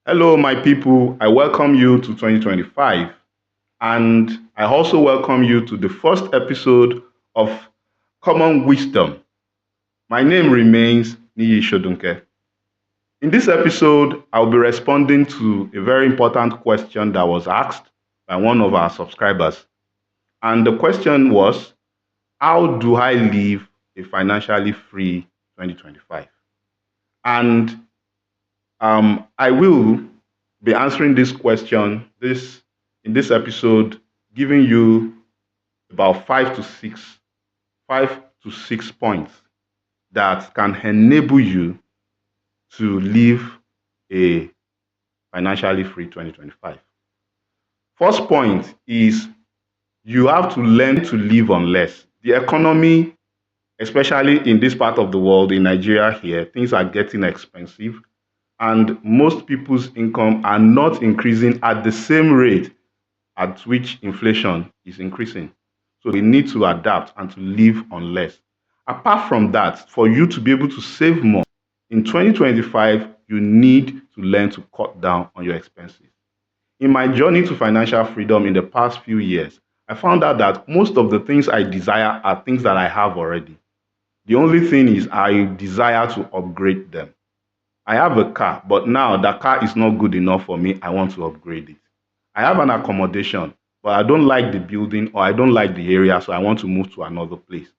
Hello, my people. I welcome you to 2025, and I also welcome you to the first episode of Common Wisdom. My name remains Niyi Shodunke. In this episode, I'll be responding to a very important question that was asked by one of our subscribers. And the question was, how do I live a financially free 2025? And I will be answering this question in this episode, giving you about five to six points that can enable you to live a financially free 2025. First point is you have to learn to live on less. The economy, especially in this part of the world, in Nigeria here, things are getting expensive, and most people's income are not increasing at the same rate at which inflation is increasing. So we need to adapt and to live on less. Apart from that, for you to be able to save more, in 2025, you need to learn to cut down on your expenses. In my journey to financial freedom in the past few years, I found out that most of the things I desire are things that I have already. The only thing is I desire to upgrade them. I have a car, but now the car is not good enough for me. I want to upgrade it. I have an accommodation, but I don't like the building or I don't like the area, so I want to move to another place.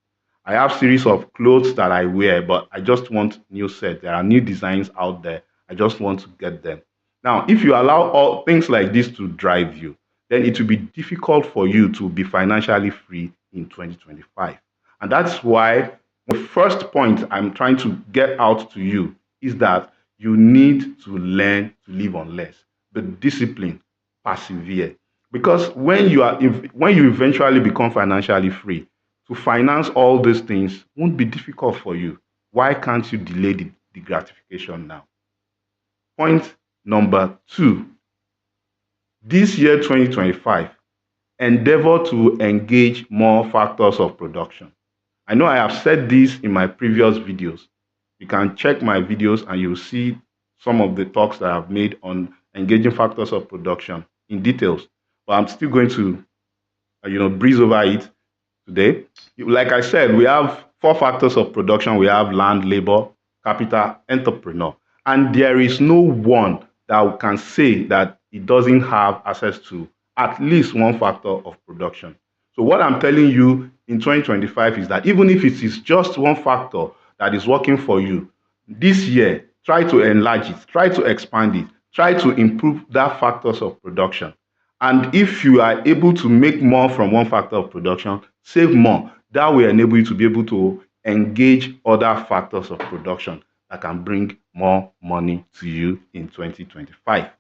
I have series of clothes that I wear, but I just want new sets. There are new designs out there. I just want to get them. Now, if you allow all things like this to drive you, then it will be difficult for you to be financially free in 2025. And that's why the first point I'm trying to get out to you is that you need to learn to live on less. Be disciplined, persevere. Because when you eventually become financially free, to finance all these things won't be difficult for you. Why can't you delay the gratification now? Point number two, this year 2025, endeavor to engage more factors of production. I know I have said this in my previous videos. You can check my videos and you'll see some of the talks that I've made on engaging factors of production in details. But I'm still going to breeze over it today. Like I said, we have four factors of production. We have land, labor, capital, entrepreneur. And there is no one that can say that it doesn't have access to at least one factor of production. So what I'm telling you in 2025 is that even if it is just one factor that is working for you, this year, try to enlarge it, try to expand it, try to improve that factors of production. And if you are able to make more from one factor of production, save more. That will enable you to be able to engage other factors of production that can bring more money to you in 2025.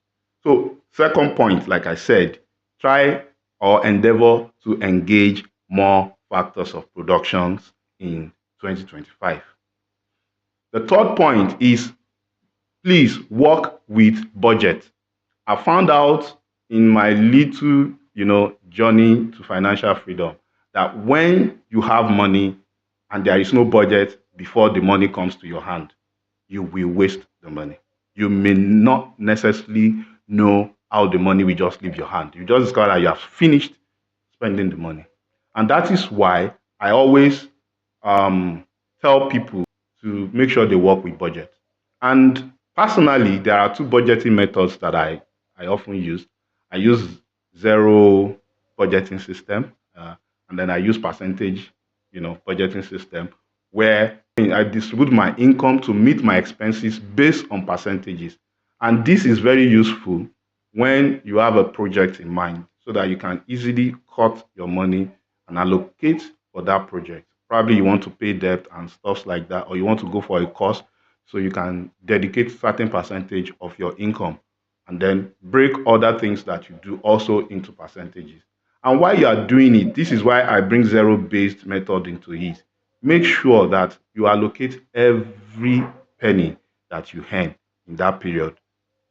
So, second point, like I said, try or endeavor to engage more factors of productions in 2025. The third point is please work with budget. I found out in my little, journey to financial freedom that when you have money and there is no budget before the money comes to your hand, you will waste the money. You may not necessarily know how the money will just leave your hand. You just discover that you have finished spending the money. And that is why I always tell people to make sure they work with budget. And personally, there are two budgeting methods that I often use. I use zero budgeting system, and then I use percentage, budgeting system, where I distribute my income to meet my expenses based on percentages. And this is very useful when you have a project in mind so that you can easily cut your money and allocate for that project. Probably you want to pay debt and stuff like that, or you want to go for a course, so you can dedicate certain percentage of your income and then break other things that you do also into percentages. And while you are doing it, this is why I bring zero based method into it. Make sure that you allocate every penny that you earn in that period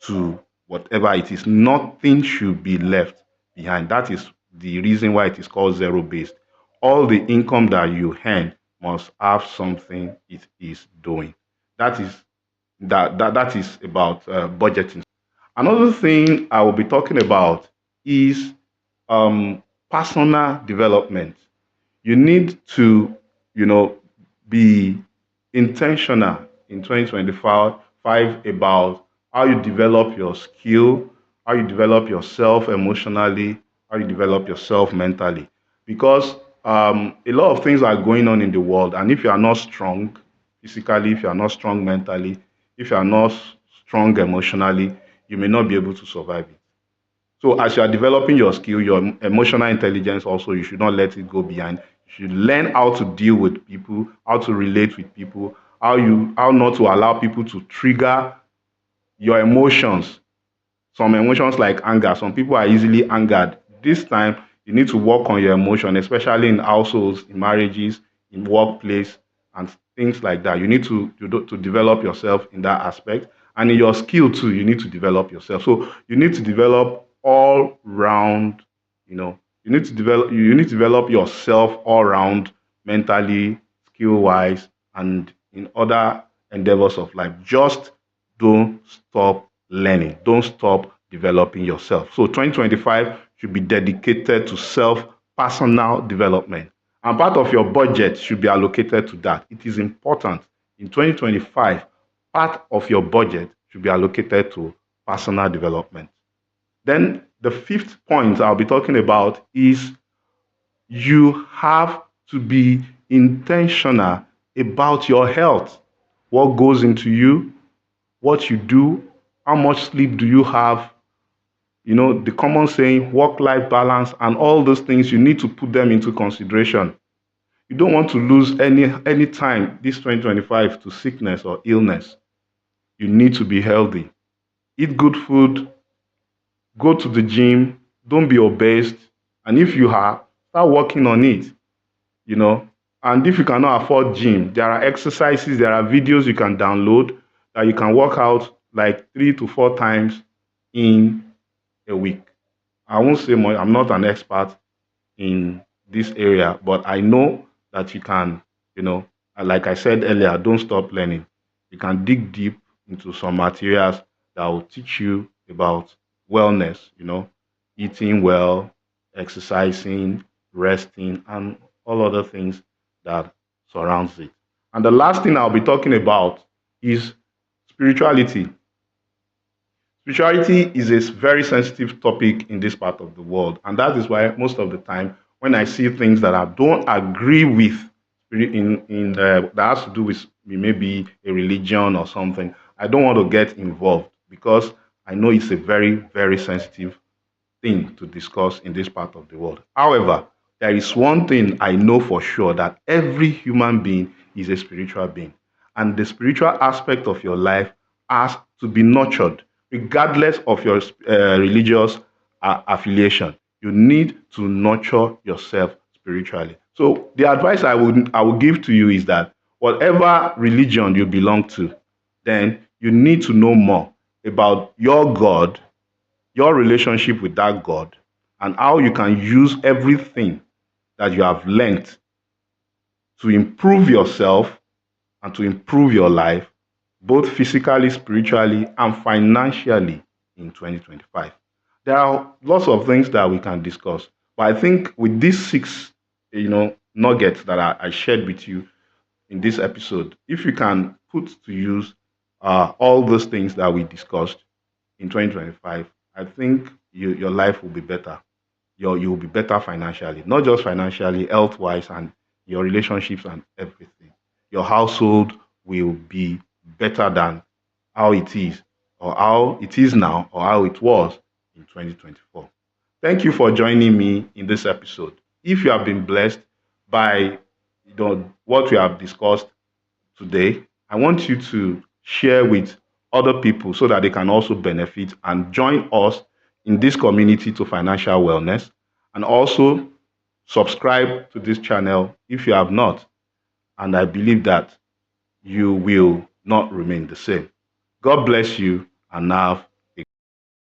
to whatever it is. Nothing should be left behind. That is the reason why it is called zero based. All the income that you earn must have something it is doing. That is that is about budgeting. Another thing I will be talking about is personal development. You need to, you know, be intentional in 2025 about how you develop your skill, how you develop yourself emotionally, how you develop yourself mentally. Because a lot of things are going on in the world, and if you are not strong physically, if you are not strong mentally, if you are not strong emotionally, you may not be able to survive it. So as you are developing your skill, your emotional intelligence also, you should not let it go behind. You should learn how to deal with people, how to relate with people, how not to allow people to trigger your emotions. Some emotions like anger, some people are easily angered. This time, you need to work on your emotion, especially in households, in marriages, in workplace, and things like that. You need to develop yourself in that aspect. And in your skill too, you need to develop yourself. So you need to develop all round, you need to develop yourself all round mentally, skill wise, and in other endeavors of life. Just don't stop learning. Don't stop developing yourself. So 2025 should be dedicated to self personal development. And part of your budget should be allocated to that. It is important in 2025, part of your budget should be allocated to personal development. Then the fifth point I'll be talking about is you have to be intentional about your health. What goes into you, what you do, how much sleep do you have, the common saying, work-life balance, and all those things, you need to put them into consideration. You don't want to lose any time this 2025 to sickness or illness. You need to be healthy. Eat good food, go to the gym, don't be obese, and if you are, start working on it, you know. And if you cannot afford gym, there are exercises, there are videos you can download that you can work out like 3 to 4 times in a week. I won't say more, I'm not an expert in this area, but I know that you can, you know, like I said earlier, don't stop learning. You can dig deep into some materials that will teach you about wellness, eating well, exercising, resting, and all other things that surrounds it. And the last thing I'll be talking about is spirituality. Spirituality is a very sensitive topic in this part of the world, and that is why most of the time, when I see things that I don't agree with that has to do with maybe a religion or something, I don't want to get involved because I know it's a very, very sensitive thing to discuss in this part of the world. However, there is one thing I know for sure, that every human being is a spiritual being. And the spiritual aspect of your life has to be nurtured, regardless of your religious affiliation. You need to nurture yourself spiritually. So the advice I would give to you is that whatever religion you belong to, then you need to know more about your God, your relationship with that God, and how you can use everything that you have learned to improve yourself and to improve your life, both physically, spiritually, and financially in 2025. There are lots of things that we can discuss, but I think with these six, nuggets that I shared with you in this episode, if you can put to use all those things that we discussed in 2025, I think your life will be better. You will be better financially, not just financially, health wise, and your relationships and everything. Your household will be better than how it is, or how it is now, or how it was in 2024. Thank you for joining me in this episode. If you have been blessed by what we have discussed today, I want you to share with other people so that they can also benefit and join us in this community to financial wellness. And also subscribe to this channel if you have not. And I believe that you will not remain the same. God bless you and have